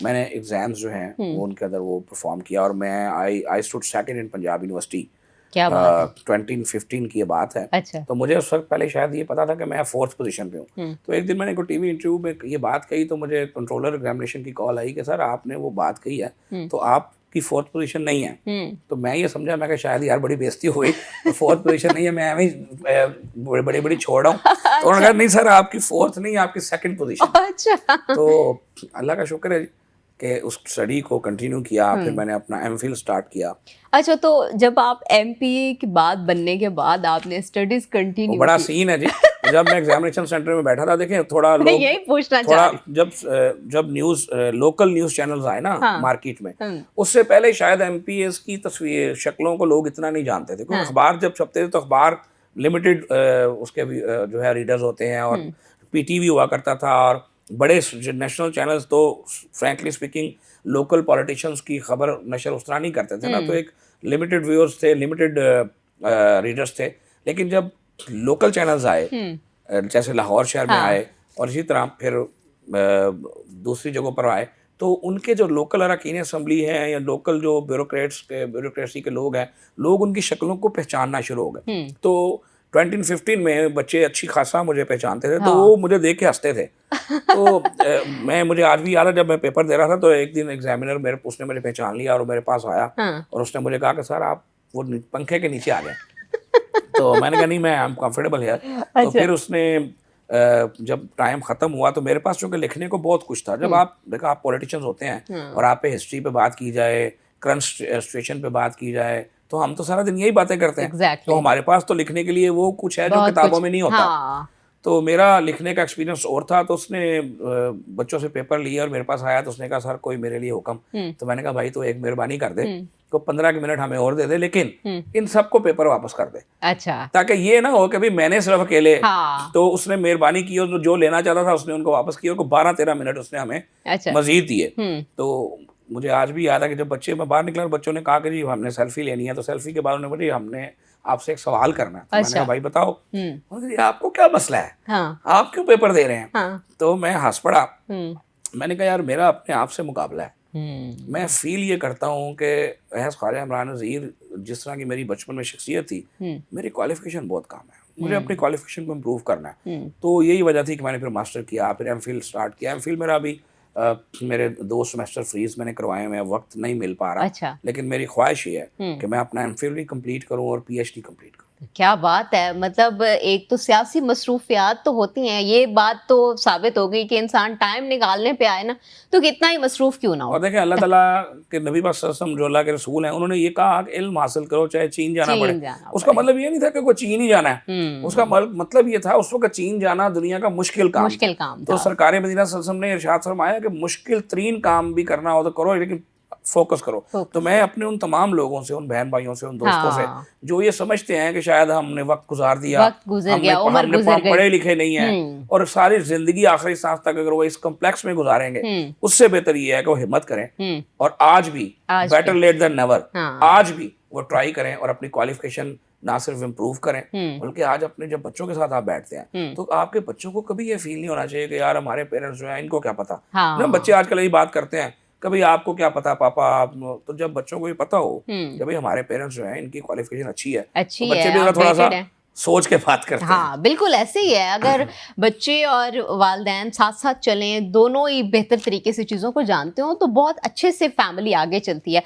मैंने एग्जाम्स जो हैं वो उनके अंदर वो परफॉर्म किया और मैं I stood second in Punjab university. क्या बात है। 2015 की ये बात है। अच्छा। तो मुझे उस वक्त पहले शायद ये पता था कि मैं 4th पोजीशन पे हूँ। तो एक दिन मैंने कोई टीवी इंटरव्यू में ये बात कही तो मुझे कंट्रोलर एग्जामिनेशन की कॉल आई कि सर आपने वो बात कही है तो आपकी 4th पोजीशन नहीं है। तो मैं ये समझा, मैं शायद यार बड़ी बेइज्जती हो गई, 4th पोजीशन नहीं है, मैं एवं बड़ी बड़ी छोड़ रहा हूँ। तो उन्होंने कहा नहीं सर आपकी 4th नहीं, आपकी 2nd पोजीशन। अच्छा। तो अल्लाह का शुक्र है कि उस स्टडी को कंटिन्यू किया। फिर मैंने अपना एमफिल स्टार्ट किया। अच्छा, तो जब आप एमपीए की बात बनने के बाद आपने स्टडीज कंटिन्यू वो बड़ा की। सीन है जी। जब मैं एग्जामिनेशन सेंटर में बैठा था, देखें थोड़ा लोग यही पूछना चाह थोड़ा रही। जब न्यूज़ लोकल न्यूज़ चैनल्स आए ना हाँ। मार्केट में, उससे पहले शायद एमपीएस की तस्वीर शक्लों को लोग इतना नहीं जानते थे, क्योंकि अखबार जब छपते थे तो अखबार लिमिटेड उसके भी जो है रीडर्स होते हैं, और पीटीवी हुआ करता था, और बड़े नेशनल चैनल्स तो फ्रैंकली स्पीकिंग लोकल पॉलिटिशियंस की खबर नशर उस तरह नहीं करते थे ना, तो एक लिमिटेड व्यूअर्स थे, लिमिटेड रीडर्स थे। लेकिन जब लोकल चैनल्स आए, जैसे लाहौर शहर में आए और इसी तरह फिर दूसरी जगहों पर आए, तो उनके जो लोकल अरकान असम्बली हैं या लोकल जो ब्यूरोक्रेसी के लोग हैं, लोग उनकी शक्लों को पहचानना शुरू हो गए। तो 2015 में बच्चे अच्छी खासा मुझे पहचानते थे, तो वो मुझे देख के हंसते थे। तो मुझे आज भी याद है, जब मैं पेपर दे रहा था तो एक दिन एग्जामिनर उसने मुझे पहचान लिया और मेरे पास आया और उसने मुझे कहा कि सर आप वो पंखे के नीचे आ गए। तो मैंने कहा नहीं, मैं आई एम कंफर्टेबल है। तो फिर उसने जब टाइम ख़त्म हुआ तो मेरे पास चूँकि लिखने को बहुत कुछ था। जब आप देखो, आप पॉलिटिशियंस होते हैं और आप पे हिस्ट्री पे बात की जाए, करंट सिचुएशन पे बात की जाए, तो हम तो सारा दिन यही बातें करते हैं। तो हमारे पास तो लिखने के लिए वो कुछ है जो किताबों में नहीं होता। तो मेरा लिखने का एक्सपीरियंस और था। तो उसने बच्चों से पेपर लिया और मेरे पास आया, तो उसने कहा सर कोई मेरे लिए हुक्म। तो मैंने कहा भाई तो एक मेहरबानी कर दे, तो 15 मिनट हमें और दे दे, लेकिन इन सबको पेपर वापस कर दे। अच्छा। ताकि ये ना हो कि भाई मैंने सिर्फ अकेले। तो उसने मेहरबानी की और जो लेना चाहता था उसने उनको वापस किया, और 12-13 मिनट उसने हमें मजीद दिए। तो मुझे आज भी याद है कि जब मैं बाहर निकला, बच्चों ने कहा कि जी हमने सेल्फी लेनी है, तो सेल्फी के बाद उन्होंने बोला हमने आपसे एक सवाल करना है। तो मैंने कहा भाई बताओ। आपको क्या मसला है, आप क्यों पेपर दे रहे हैं? तो मैं हंस पड़ा। मैंने कहा यार मेरा अपने आप से मुकाबला है। मैं फील ये करता हूँ कि एहस ख्वाजा इमरान नज़ीर जिस तरह की मेरी बचपन में शख्सियत थी, मेरी क्वालिफिकेशन बहुत कम है, मुझे अपनी क्वालिफिकेशन को इम्प्रूव करना है। तो यही वजह थी कि मैंने फिर मास्टर किया, फिर एमफिल स्टार्ट किया। एमफिल मेरा अभी मेरे 2 सेमेस्टर फ्रीज मैंने करवाए हैं, वक्त नहीं मिल पा रहा। अच्छा। लेकिन मेरी ख्वाहिश ये है कि मैं अपना एमफिल भी कंप्लीट करूं और पीएचडी कंप्लीट करूं। क्या बात है। मतलब एक तो सियासी मसरूफियात तो होती हैं, ये बात तो साबित हो गई कि इंसान टाइम निकालने पे आए ना तो कितना ही मसरूफ क्यों ना हो। और देखें अल्लाह ताला के नबी पाक सल्लल्लाहु अलैहि वसल्लम जो अल्लाह के रसूल हैं, उन्होंने ये कहा कि इल्म हासिल करो चाहे चीन जाना पड़े। उसका मतलब ये नहीं था कि कोई चीन ही जाना है। उसका मतलब ये था उस वक्त चीन जाना दुनिया का मुश्किल काम था। तो सरकार मदीना सल्लल्लाहु अलैहि वसल्लम ने इरशाद फरमाया कि मुश्किल तरीन काम भी करना हो तो करो, लेकिन फोकस करो। तो मैं अपने उन तमाम लोगों से, उन बहन भाइयों से, उन दोस्तों से जो ये समझते हैं कि शायद हमने वक्त गुजार दिया, हमने पढ़े लिखे नहीं है और सारी जिंदगी आखिरी सांस तक अगर वो इस कॉम्प्लेक्स में गुजारेंगे, उससे बेहतर ये है कि वो हिम्मत करें और आज भी बेटर लेट देन नेवर, आज भी वो ट्राई करें और अपनी क्वालिफिकेशन ना सिर्फ इम्प्रूव करें बल्कि आज अपने जब बच्चों के साथ आप बैठते हैं तो आपके बच्चों को कभी ये फील नहीं होना चाहिए कि यार हमारे पेरेंट्स जो हैं इनको क्या पता। ना बच्चे आजकल यही बात करते हैं, कभी आपको क्या पता पापा आप। तो जब बच्चों को ये पता हो कि भाई हमारे पेरेंट्स जो हैं इनकी क्वालिफिकेशन अच्छी है, तो बच्चे भी थोड़ा सा सोच के बात करते हैं। हाँ बिल्कुल ऐसे ही है। अगर बच्चे और वालिदैन साथ साथ चलें, दोनों ही बेहतर तरीके से चीज़ों को जानते हो, तो बहुत अच्छे से फैमिली आगे चलती है।